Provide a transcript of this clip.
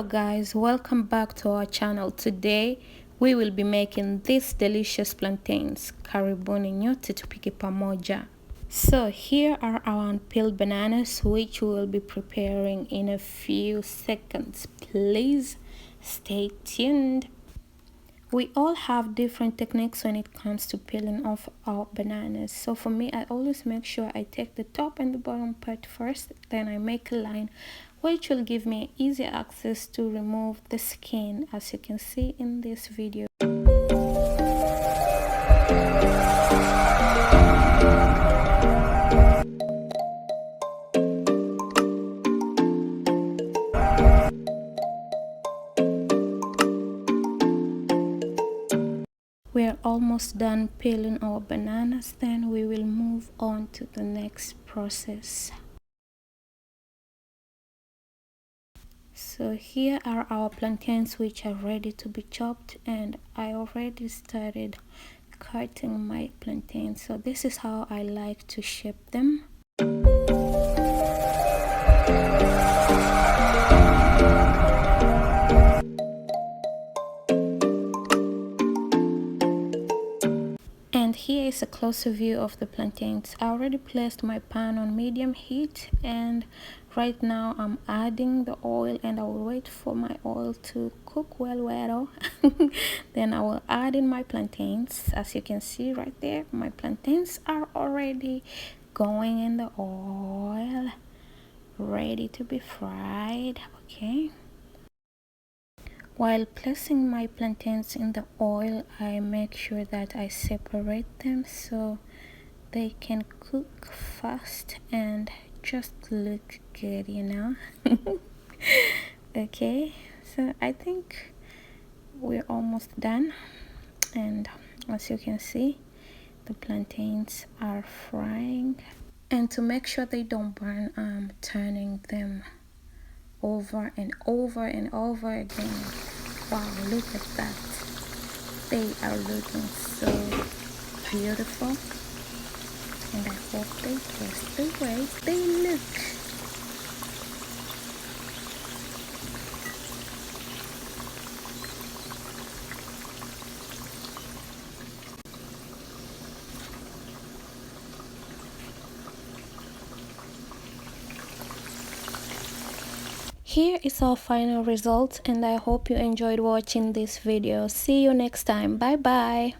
guys, welcome back to our channel. Today we will be making these delicious plantains. Karibuni nyote tupike pamoja. So here are our unpeeled bananas, which we will be preparing in a few seconds. Please stay tuned. We all have different techniques when it comes to peeling off our bananas. So for me, I always make sure I take the top and the bottom part first, then I make a line, which will give me easy access to remove the skin, as you can see in this video. We're almost done peeling our bananas, then we will move on to the next process. So here are our plantains, which are ready to be chopped, and I already started cutting my plantains. So this is how I like to shape them. And here is a closer view of the plantains. I already placed my pan on medium heat, and right now I'm adding the oil, and I will wait for my oil to cook well. Then I will add in my plantains. As you can see right there, my plantains are already going in the oil, ready to be fried. Okay. While placing my plantains in the oil, I make sure that I separate them so they can cook fast and just look good, you know. Okay, so I think we're almost done, and as you can see, the plantains are frying. And to make sure they don't burn, I'm turning them over and over and over again. Wow, look at that. They are looking so beautiful, and I hope they taste the way they look. Here is our final result, and I hope you enjoyed watching this video. See you next time. Bye bye.